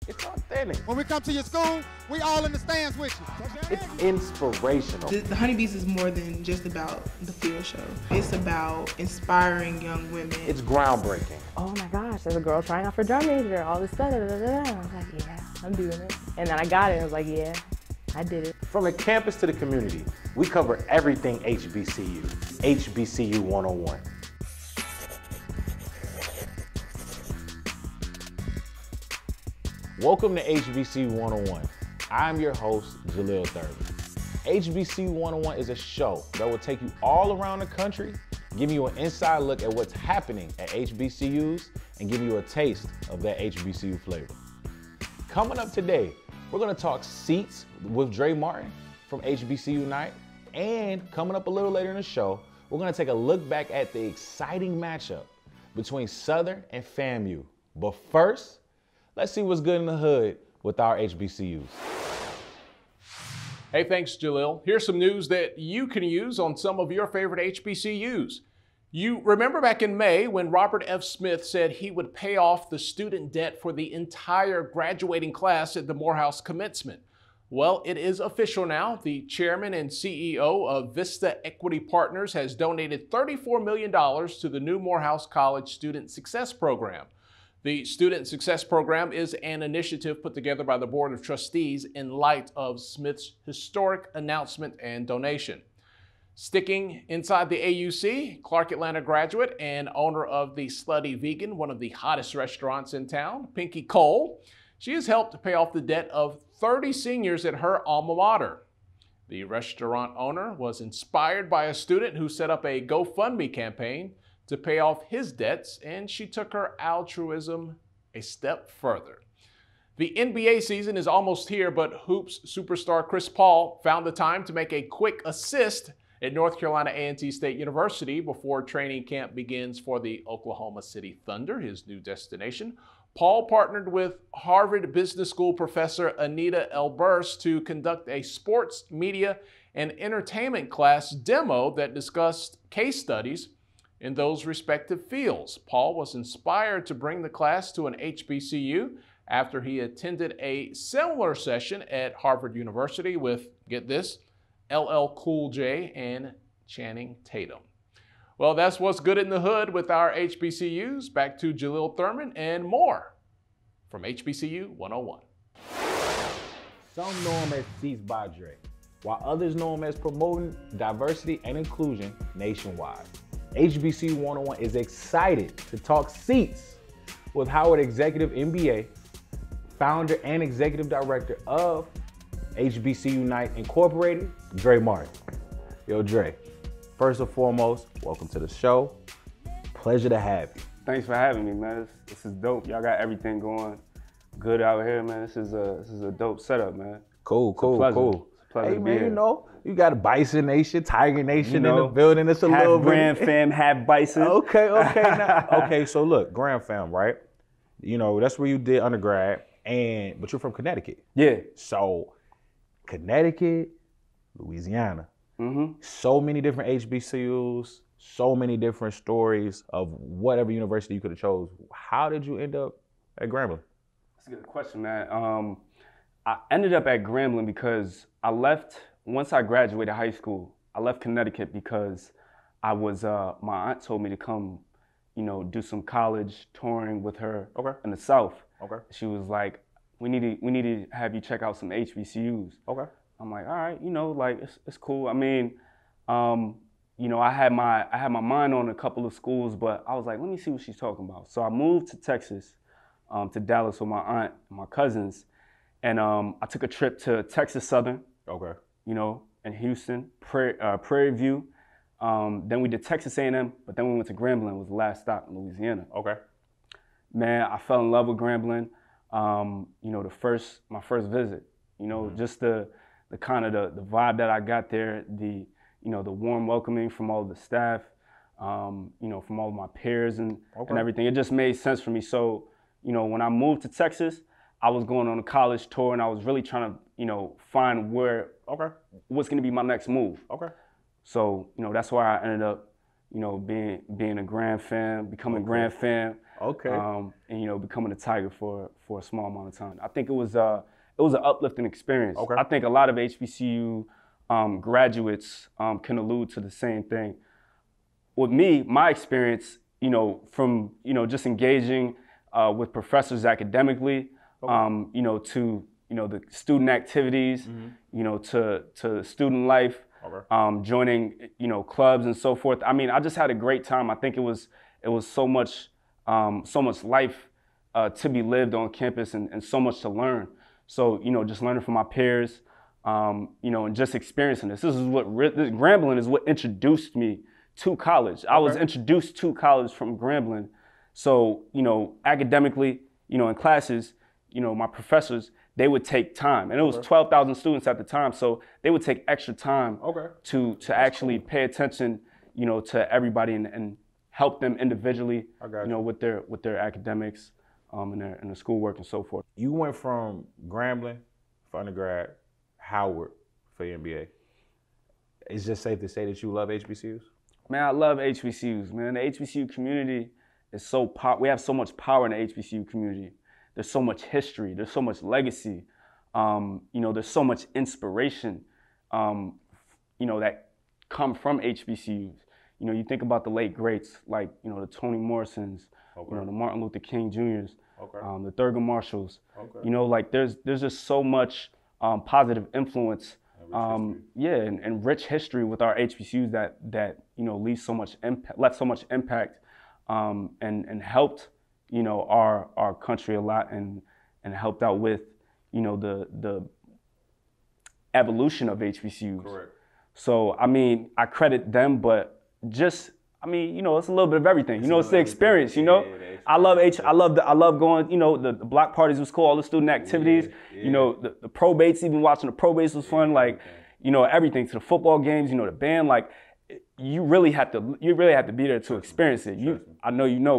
It's authentic. When we come to your school, we all in the stands with you. It's inspirational. The Honeybees is more than just about the field show. It's about inspiring young women. It's groundbreaking. Oh my gosh, there's a girl trying out for drum major, all this stuff. I was like, yeah, I'm doing it. And then I got it and I was like, yeah, I did it. From the campus to the community, we cover everything HBCU. HBCU 101. Welcome to HBCU 101. I'm your host, Jaleel Thurman. HBCU 101 is a show that will take you all around the country, give you an inside look at what's happening at HBCUs, and give you a taste of that HBCU flavor. Coming up today, we're gonna talk seats with Dre Martin from HBCU Night, and coming up a little later in the show, we're gonna take a look back at the exciting matchup between Southern and FAMU. But first, let's see what's good in the hood with our HBCUs. Hey, thanks, Jaleel. Here's some news that you can use on some of your favorite HBCUs. You remember back in May when Robert F. Smith said he would pay off the student debt for the entire graduating class at the Morehouse commencement. Well, it is official now. The chairman and CEO of Vista Equity Partners has donated $34 million to the new Morehouse College Student Success Program. The Student Success Program is an initiative put together by the Board of Trustees in light of Smith's historic announcement and donation. Sticking inside the AUC, Clark Atlanta graduate and owner of the Slutty Vegan, one of the hottest restaurants in town, Pinky Cole, she has helped pay off the debt of 30 seniors at her alma mater. The restaurant owner was inspired by a student who set up a GoFundMe campaign to pay off his debts, and she took her altruism a step further. The NBA season is almost here, but Hoops superstar Chris Paul found the time to make a quick assist at North Carolina A&T State University before training camp begins for the Oklahoma City Thunder, his new destination. Paul partnered with Harvard Business School professor Anita Elburse to conduct a sports, media, and entertainment class demo that discussed case studies in those respective fields. Paul was inspired to bring the class to an HBCU after he attended a similar session at Harvard University with, get this, LL Cool J and Channing Tatum. Well, that's what's good in the hood with our HBCUs. Back to Jaleel Thurman and more from HBCU 101. Some know him as Seats by Dre, while others know him as promoting diversity and inclusion nationwide. HBCU 101 is excited to talk seats with Howard Executive MBA, founder and executive director of HBCU Night Incorporated, Dre Martin. Yo, Dre, first and foremost, welcome to the show. Pleasure to have you. Thanks for having me, man. This is dope. Y'all got everything going good out here, man. This is a dope setup, man. Cool. Hey, man, you know, you got a Bison Nation, Tiger Nation in the building. It's a half little bit. Grand Fam, half Bison. Okay. So look, Grand Fam, right? You know, that's where you did undergrad, but you're from Connecticut. Yeah. So Connecticut, Louisiana. Mm-hmm. So many different HBCUs, so many different stories of whatever university you could have chose. How did you end up at Grambling? That's a good question, man. I ended up at Grambling because I left, once I graduated high school, I left Connecticut because I was, my aunt told me to come, do some college touring with her in the South. Okay. She was like, we need to have you check out some HBCUs. Okay. I'm like, all right, it's cool. I mean, I had my mind on a couple of schools, but I was like, let me see what she's talking about. So I moved to Texas, to Dallas with my aunt and my cousins. And I took a trip to Texas Southern, in Houston, Prairie View. Then we did Texas A&M, but then we went to Grambling, was the last stop in Louisiana. Okay. Man, I fell in love with Grambling. My first visit. Just the kind of the vibe that I got there, the warm welcoming from all the staff, from all of my peers and everything. It just made sense for me. So, when I moved to Texas, I was going on a college tour and I was really trying to, find what's going to be my next move. Okay. So, that's why I ended up, being a Grand Fam, becoming Grand Fam. Okay. And you know, becoming a Tiger for a small amount of time. I think it was an uplifting experience. Okay. I think a lot of HBCU graduates can allude to the same thing. With me, my experience, you know, from just engaging with professors academically, you know, to the student activities, you know, to student life, joining clubs and so forth. I mean, I just had a great time. I think it was so much life to be lived on campus and so much to learn. So just learning from my peers, and just experiencing this. This is Grambling is what introduced me to college. I was introduced to college from Grambling. So, academically, in classes, my professors, they would take time. And it was 12,000 students at the time. So they would take extra time to actually pay attention, to everybody and help them individually, with their academics and their schoolwork and so forth. You went from Grambling for undergrad, Howard for your MBA. It's just safe to say that you love HBCUs? Man, I love HBCUs, man. The HBCU community is we have so much power in the HBCU community. There's so much history, there's so much legacy, there's so much inspiration, that come from HBCUs. You think about the late greats, like, the Toni Morrisons, the Martin Luther King Jr.'s, the Thurgood Marshalls. There's just so much positive influence, and rich history with our HBCUs that left so much impact, and helped our country a lot and helped out with the evolution of HBCUs. Correct. So I mean, I credit them, but it's a little bit of everything. It's the experience. I love going. The block parties was cool. All the student activities. The probates. Even watching the probates was fun. Everything, to the football games. The band. You really have to be there to experience it. I know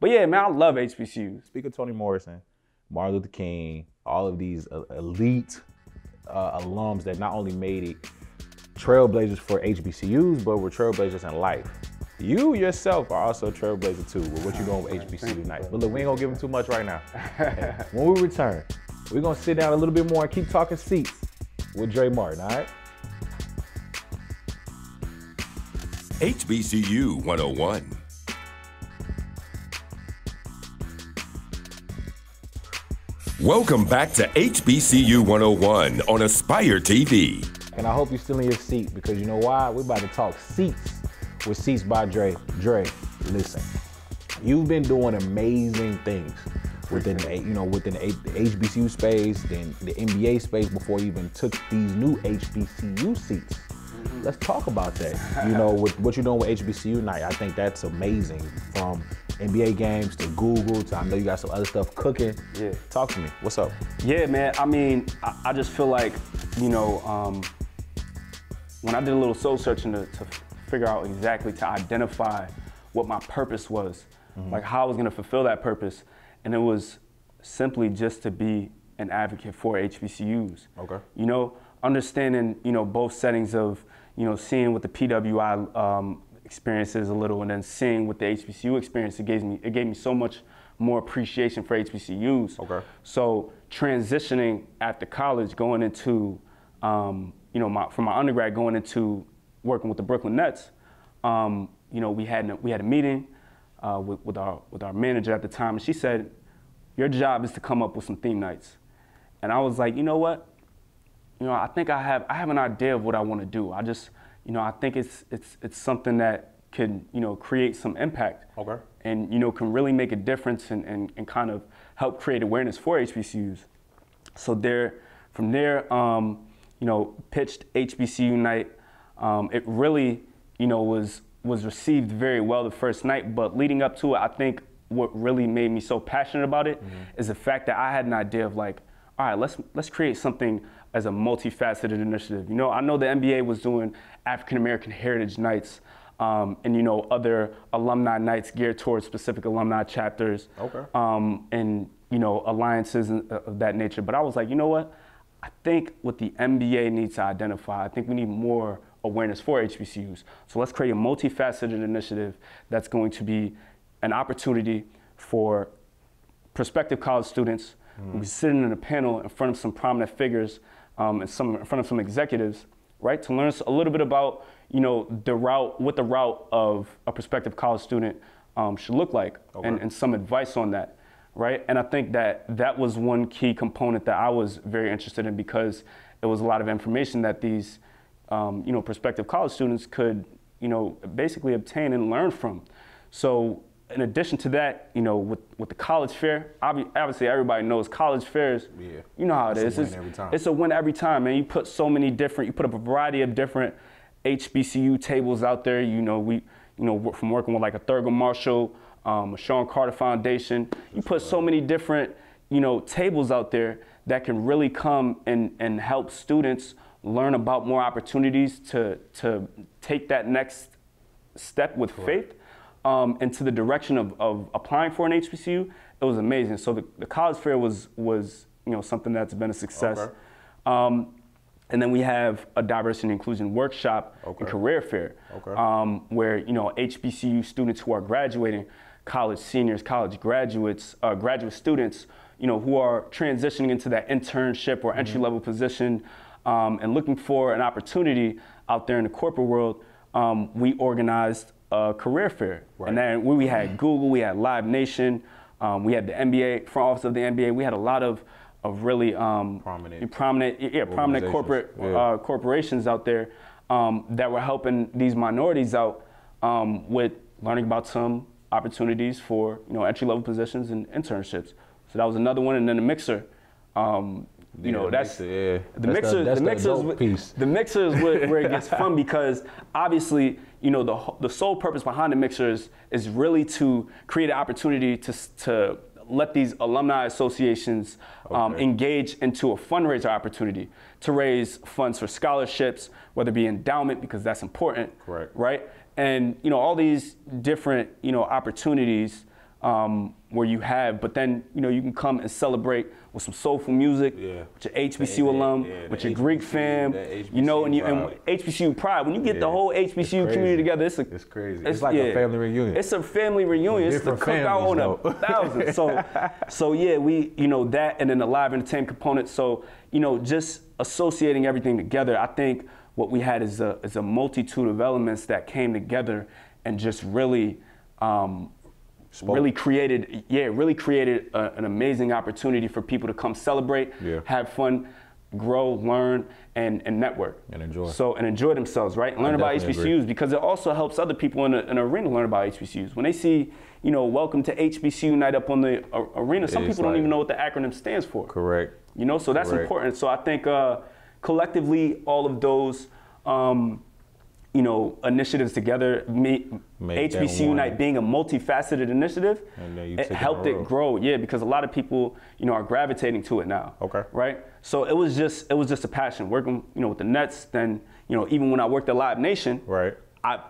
but yeah, man, I love HBCUs. Speak of Toni Morrison, Martin Luther King, all of these elite alums that not only made it trailblazers for HBCUs, but were trailblazers in life. You yourself are also a trailblazer too with what you're doing with HBCU Night. But look, we ain't gonna give them too much right now. When we return, we're gonna sit down a little bit more and keep talking seats with Dre Martin, all right? HBCU 101. Welcome back to HBCU 101 on Aspire TV. And I hope you're still in your seat, because you know why? We're about to talk seats with Seats by Dre. Dre, listen, you've been doing amazing things within the HBCU space, then the NBA space, before you even took these new HBCU seats. Let's talk about that. With what you're doing with HBCU Night, I think that's amazing. From NBA games to Google to, I know you got some other stuff cooking. Yeah. Talk to me. What's up? Yeah, man. I mean, I just feel like, when I did a little soul searching to figure out exactly, to identify what my purpose was, like how I was gonna fulfill that purpose, and it was simply just to be an advocate for HBCUs. Okay. Understanding, both settings of, seeing what the PWI experiences a little, and then seeing what the HBCU experience, it gave me so much more appreciation for HBCUs. Okay. So transitioning after college, going into, from my undergrad, going into working with the Brooklyn Nets, we had a meeting with our manager at the time, and she said, "Your job is to come up with some theme nights." And I was like, you know what? I think I have an idea of what I want to do. I just, I think it's something that can, create some impact. Okay. And, can really make a difference and kind of help create awareness for HBCUs. So from there, pitched HBCU Night. It really, was received very well the first night, but leading up to it, I think what really made me so passionate about it is the fact that I had an idea of like, all right, let's create something as a multifaceted initiative. I know the NBA was doing African American Heritage Nights, and other alumni nights geared towards specific alumni chapters, and alliances of that nature. But I was like, you know what? I think what the NBA needs to identify, I think we need more awareness for HBCUs. So let's create a multifaceted initiative that's going to be an opportunity for prospective college students. We were sitting in a panel in front of some prominent figures and in front of some executives, right, to learn a little bit about, you know, what the route of a prospective college student should look like, and some advice on that, right? And I think that was one key component that I was very interested in, because it was a lot of information that these, you know, prospective college students could, you know, basically obtain and learn from. So in addition to that, you know, with the college fair, obviously everybody knows college fairs. Yeah. You know how it is. It's a win every time, man. You put you put up a variety of different HBCU tables out there. You know, from working with like a Thurgood Marshall, a Sean Carter Foundation, you put so many different, you know, tables out there that can really come and help students learn about more opportunities to take that next step with faith. Into the direction of applying for an HBCU. It was amazing. So the college fair was you know, something that's been a success. And then we have a diversity and inclusion workshop and career fair, where, you know, HBCU students who are graduating, college seniors, college graduates, graduate students, you know, who are transitioning into that internship or entry-level position and looking for an opportunity out there in the corporate world, we organized a career fair. And then we had Google, we had Live Nation, we had the NBA, front office of the NBA. We had a lot of really prominent corporate corporations out there that were helping these minorities out with learning about some opportunities for, you know, entry-level positions and internships. So that was another one. And then the mixer. You know, the mixer is where it gets fun, because obviously, you know, the sole purpose behind the mixer is really to create an opportunity to let these alumni associations engage into a fundraiser opportunity to raise funds for scholarships, whether it be endowment, because that's important, right? And, you know, all these different, you know, opportunities where you have, but then, you know, you can come and celebrate with some soulful music, with your HBCU alum, with your Greek fam, you know, and HBCU pride. When you get the whole HBCU community together, it's crazy. It's like a family reunion. It's a family reunion. It's the cookout on 1,000. So yeah, we, you know, that, and then the live entertainment component. So, you know, just associating everything together, I think what we had is a multitude of elements that came together and just really created an amazing opportunity for people to come celebrate, have fun, grow, learn, and network. And enjoy themselves, right? And learn about HBCUs, because it also helps other people in the arena learn about HBCUs. When they see, you know, welcome to HBCU Night up on the arena, some people don't even know what the acronym stands for. You know, so that's important. So I think collectively, all of those you know, initiatives together, HBCU Night being a multifaceted initiative, it helped it grow, because a lot of people, you know, are gravitating to it now, right? So it was just a passion, working, you know, with the Nets. Then, you know, even when I worked at Live Nation,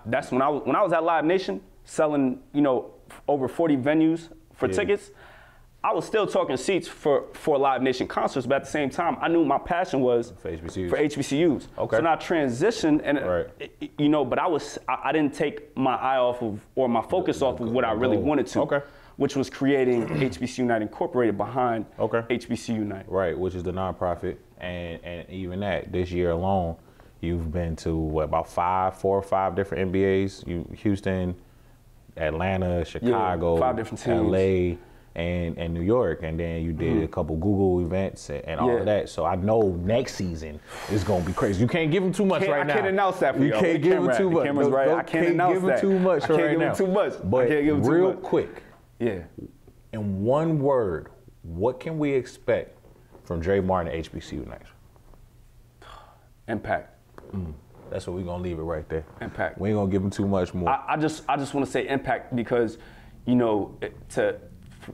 that's when I was at Live Nation selling, you know, over 40 venues for tickets. I was still talking seats for Live Nation concerts, but at the same time, I knew my passion was for HBCUs. So now I transitioned, and you know, but I didn't take my eye off of, or my focus off of what I really wanted to, which was creating HBCU Night Incorporated behind HBCU Night. Right, which is the nonprofit, and even that, this year alone, you've been to about 4 or 5 different NBAs. Houston, Atlanta, Chicago, 5 different teams. LA. And New York, and then you did a couple Google events and all of that. So I know next season is gonna be crazy. You can't give them too much right now. I can't announce that for you. You can't give them too much. I can't announce that. Too much right now. Too much. But real quick, in one word, what can we expect from Dre Martin at HBCU Night? Impact. That's what we're gonna leave it right there. Impact. We ain't gonna give them too much more. I just want to say impact, because, you know,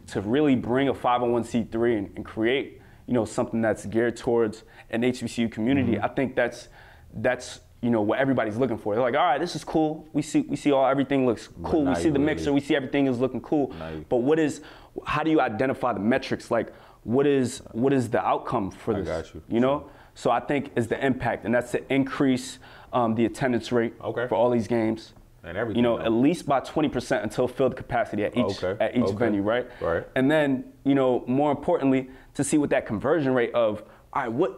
to really bring a 501c3 and create, you know, something that's geared towards an HBCU community, I think that's you know, what everybody's looking for. They're like, all right, this is cool. We see everything looks cool. We see the mixer. We see everything is looking cool. But how do you identify the metrics? Like, what is the outcome for this? I got you. You know? So I think is the impact, and that's to increase the attendance rate for all these games. And everything. You know, at least by 20% until filled capacity at each venue, right? Right. And then, you know, more importantly, to see what that conversion rate of, all right,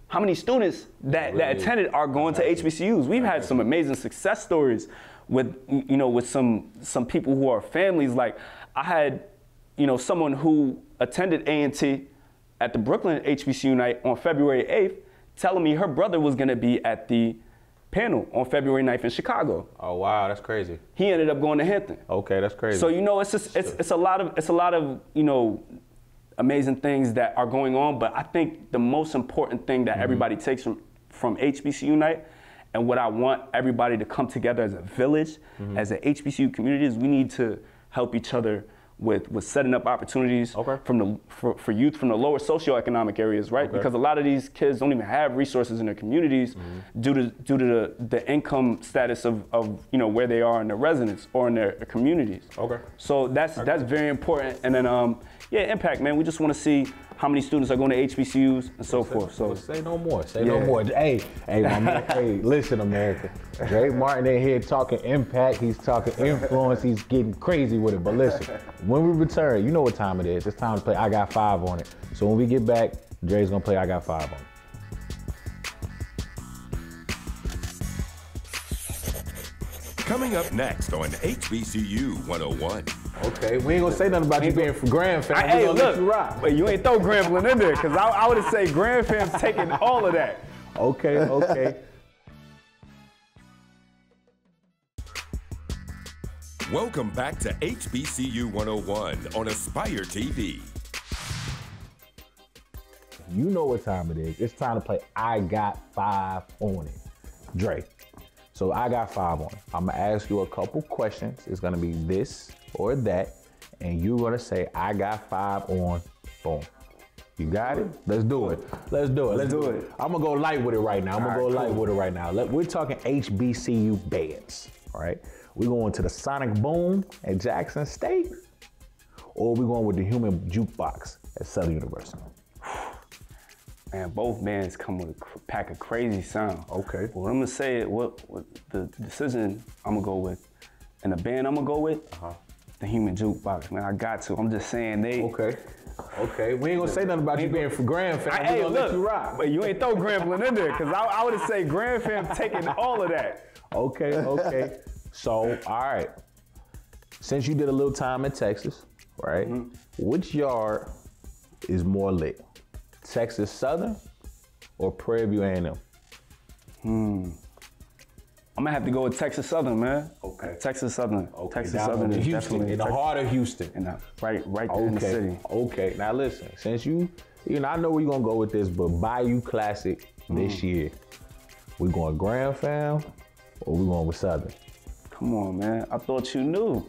how many students that attended are going to HBCUs? We've had some amazing success stories with, you know, with some people who are families. Like I had, you know, someone who attended A&T at the Brooklyn HBCU Night on February 8th, telling me her brother was going to be at the panel on February 9th in Chicago. Oh wow, that's crazy. He ended up going to Hampton. Okay, that's crazy. So you know, it's a lot of you know, amazing things that are going on. But I think the most important thing that everybody takes from HBCU Night, and what I want everybody to come together as a village, as an HBCU community, is we need to help each other with setting up opportunities for youth from the lower socioeconomic areas, right? Because a lot of these kids don't even have resources in their communities due to the income status of you know, where they are in their residence or in their communities. Okay. So that's very important. And then yeah, impact, man. We just want to see how many students are going to HBCUs and so forth. So say no more. Say no more. Hey, my man. Hey, listen, America. Drake Martin in here talking impact. He's talking influence. He's getting crazy with it. But listen, when we return, you know what time it is. It's time to play I Got 5 on it. So when we get back, Dre's gonna play I Got 5 on it. Coming up next on HBCU 101. Okay, we ain't gonna say nothing about you being for Grand Fam. Hey, look, let you rock. But you ain't throw Grambling in there, because I would have said Grand Fam's taking all of that. Okay. Welcome back to HBCU 101 on Aspire TV. You know what time it is. It's time to play I Got 5 on it. Dre. So I got 5 on it. I'm gonna ask you a couple questions. It's gonna be this or that, and you're gonna say I got 5 on, boom. You got it? Let's do it. Let's do it. I'm gonna go light with it right now. We're talking HBCU bands, all right? We're going to the Sonic Boom at Jackson State, or we're going with the Human Jukebox at Southern University. Man, both bands come with a pack of crazy sound. Okay. Well, I'm gonna say what the decision I'm gonna go with, and the band I'm gonna go with, the Human Jukebox. Man, I got to. I'm just saying they. Okay. We ain't gonna say nothing about you being for Grand Fam. Hey, look, let you rock. But you ain't throw Grambling in there, because I would have said Grand Fam taking all of that. Okay. So, all right. Since you did a little time in Texas, right? Which yard is more lit? Texas Southern or Prairie View A&M? I'm gonna have to go with Texas Southern, man. Okay. Texas Southern. Okay. Texas Southern is Houston, definitely in the heart of Houston. Right there in the city. Okay. Now listen, since you know, I know where you're gonna go with this, but Bayou Classic this year, we going Grand Fam or we going with Southern? Come on, man. I thought you knew.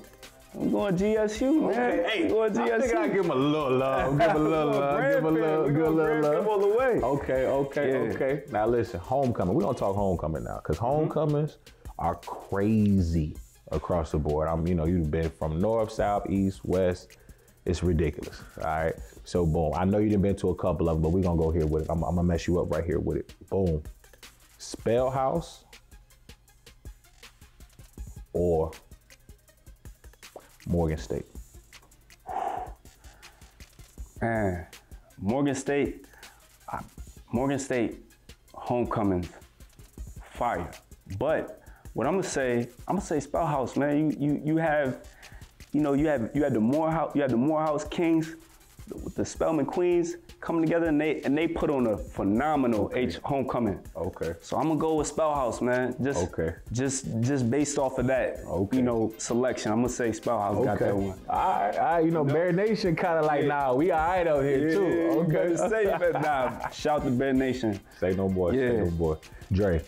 I'm going GSU, man. Hey, I'm going GSU. I think I give him a little love. Give him a little love. all the way. Okay. Now listen, homecoming. We're gonna talk homecoming now, because homecomings are crazy across the board. You've been from north, south, east, west. It's ridiculous. All right. So boom. I know you done been to a couple of them, but we're gonna go here with it. I'm gonna mess you up right here with it. Boom. Spell House or Morgan State? Man, Morgan State homecomings, fire. But what I'm gonna say Spell House, man. You had the Morehouse Kings, the Spelman Queens coming together, and they put on a phenomenal homecoming. Okay. So I'm gonna go with Spell House, man. Just based off of that, selection. I'm gonna say Spell House got that one. All right. Bear Nation kind of like, nah, we all right out here too. Okay. Shout to Bear Nation. Say no more. Say no more. Dre,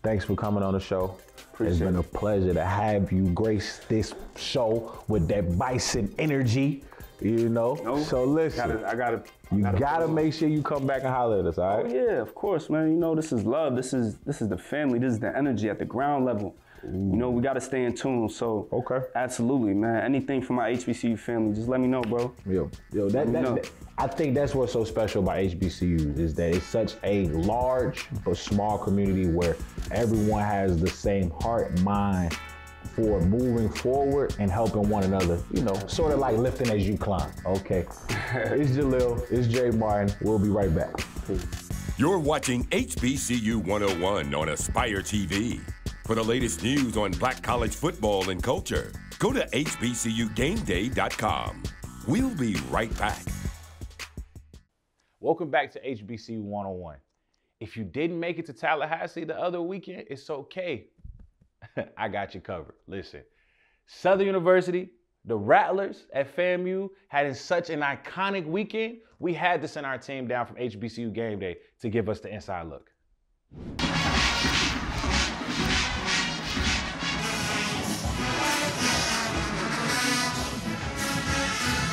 thanks for coming on the show. It's been a pleasure to have you grace this show with that bison energy. So listen, you gotta make sure you come back and holler at us, all right? Oh yeah, of course, man. This is love. This is the family. This is the energy at the ground level. We gotta stay in tune. So absolutely, man. Anything from my HBCU family, just let me know, bro. Yo, I think that's what's so special about HBCUs is that it's such a large but small community where everyone has the same heart, mind, for moving forward and helping one another, you know, sort of like lifting as you climb. Okay. It's Jalil, it's Jay Martin. We'll be right back. Peace. You're watching HBCU 101 on Aspire TV. For the latest news on Black college football and culture, go to hbcugameday.com. We'll be right back. Welcome back to HBCU 101. If you didn't make it to Tallahassee the other weekend, it's okay. I got you covered. Listen, Southern University, the Rattlers at FAMU had such an iconic weekend, we had to send our team down from HBCU Game Day to give us the inside look.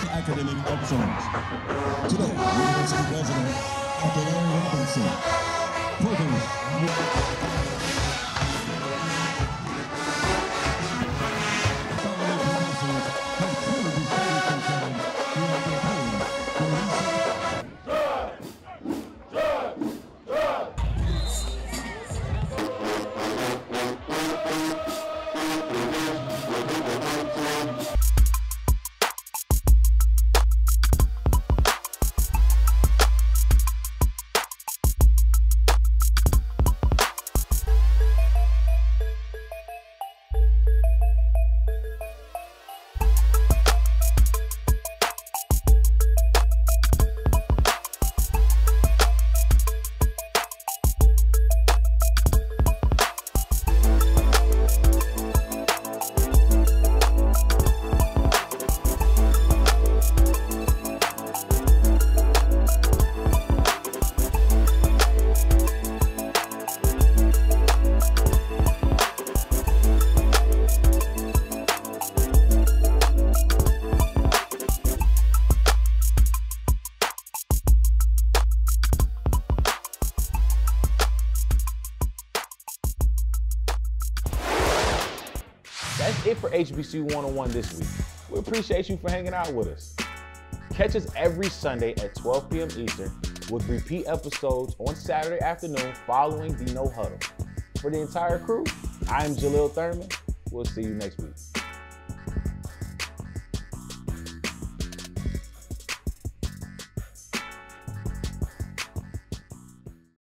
Academic excellence. Today, University President Dr. Larry Robinson. Provost. That's it for HBCU 101 this week. We appreciate you for hanging out with us. Catch us every Sunday at 12 p.m. Eastern with repeat episodes on Saturday afternoon following the No Huddle. For the entire crew, I'm Jalil Thurman. We'll see you next week.